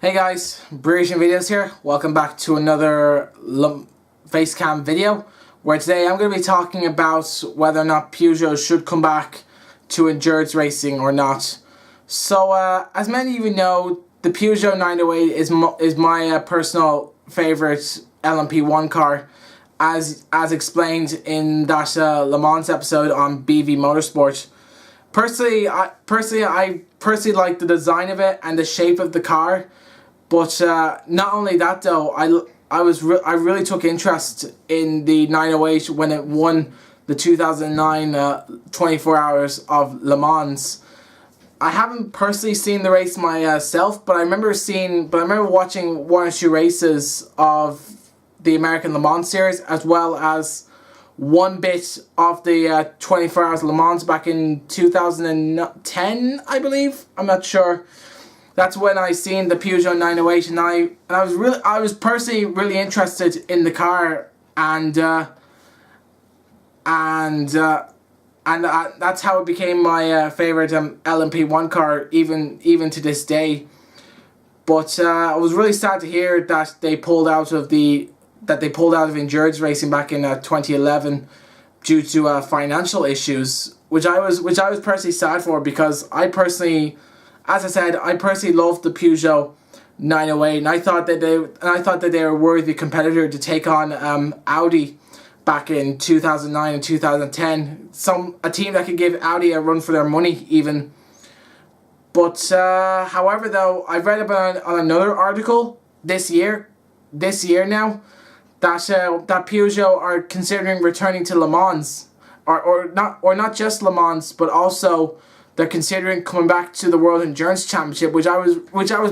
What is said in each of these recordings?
Hey guys, Britian Videos here. Welcome back to another Facecam video, where today I'm going to be talking about whether or not Peugeot should come back to endurance racing or not. So, as many of you know, the Peugeot 908 is my personal favourite LMP1 car, as explained in that Le Mans episode on BV Motorsport. Personally, I personally like the design of it and the shape of the car. But not only that though, I really took interest in the 908 when it won the 2009 24 Hours of Le Mans. I haven't personally seen the race myself, but I remember watching one or two races of the American Le Mans series, as well as one bit of the 24 Hours Le Mans back in 2010, I believe. I'm not sure. That's when I seen the Peugeot 908, and I was personally really interested in the car, and that's how it became my favorite LMP1 car, even to this day. But I was really sad to hear that they pulled out of endurance racing back in 2011 due to financial issues, which I was personally sad for, because as I said, I personally loved the Peugeot 908, and I thought that they were a worthy competitor to take on Audi back in 2009 and 2010. A team that could give Audi a run for their money even. But however, though, I've read about on another article this year now that Peugeot are considering returning to Le Mans, or not just Le Mans, but also they're considering coming back to the World Endurance Championship, which I was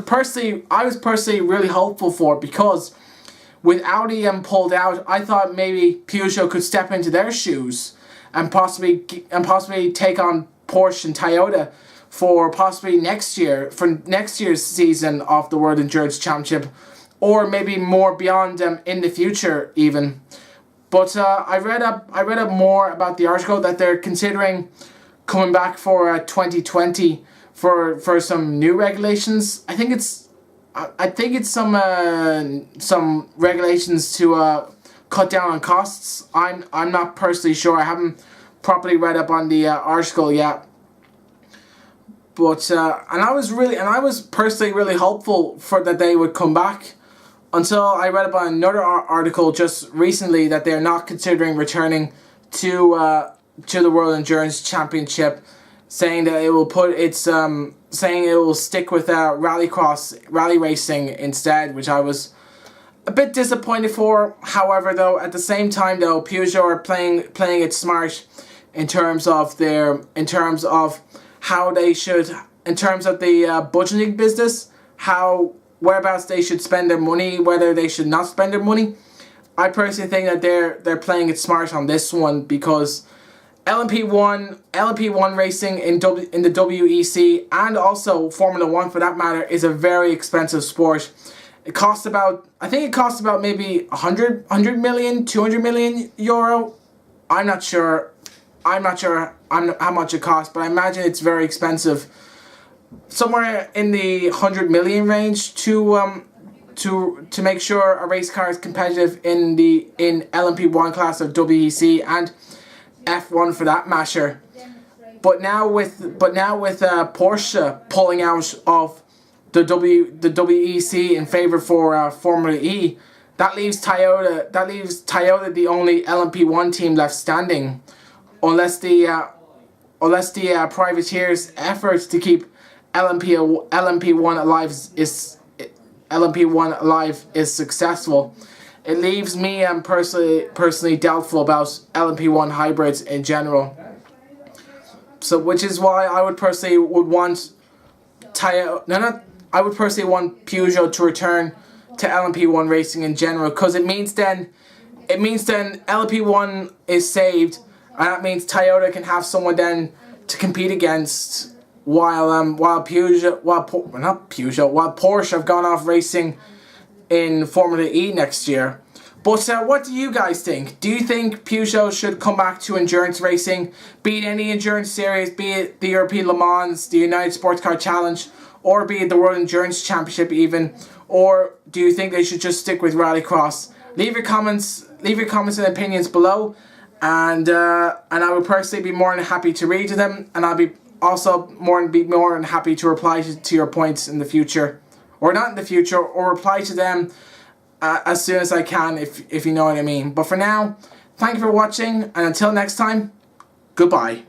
personally really hopeful for, because with Audi pulled out, I thought maybe Peugeot could step into their shoes and possibly take on Porsche and Toyota for next year's season of the World Endurance Championship, or maybe more beyond in the future even. But I read up more about the article that they're considering coming back for 2020 for some new regulations. I think it's some regulations to cut down on costs. I'm not personally sure. I haven't properly read up on the article yet. But and I was personally really hopeful for that they would come back, until I read up on another article just recently that they're not considering returning to the World Endurance Championship, saying that it will stick with rally racing instead, which I was a bit disappointed for. However, though, at the same time though, Peugeot are playing it smart in terms of how they should, in terms of the budgeting business, whereabouts they should spend their money, whether they should not spend their money. I personally think that they're playing it smart on this one, because LMP1 racing in the WEC, and also Formula 1 for that matter, is a very expensive sport. I think it costs about maybe 100 million, 200 million euro. I'm not sure how much it costs, but I imagine it's very expensive. Somewhere in the 100 million range to make sure a race car is competitive in LMP1 class of WEC and F1 for that matter. But now with Porsche pulling out of the WEC in favor for Formula E, that leaves Toyota the only LMP1 team left standing, unless the privateers' efforts to keep LMP1 alive is successful. It leaves me personally doubtful about LMP1 hybrids in general. So, which is why I would personally want Peugeot to return to LMP1 racing in general, because it means then LMP1 is saved, and that means Toyota can have someone then to compete against, while Porsche have gone off racing in Formula E next year. But what do you guys think? Do you think Peugeot should come back to endurance racing, be it any endurance series, be it the European Le Mans, the United Sports Car Challenge, or be it the World Endurance Championship even, or do you think they should just stick with Rallycross? Leave your comments and opinions below, and I would personally be more than happy to read them, and I'll be also more than happy to reply to your points in the future, or not in the future, or reply to them as soon as I can, if you know what I mean. But for now, thank you for watching, and until next time, goodbye.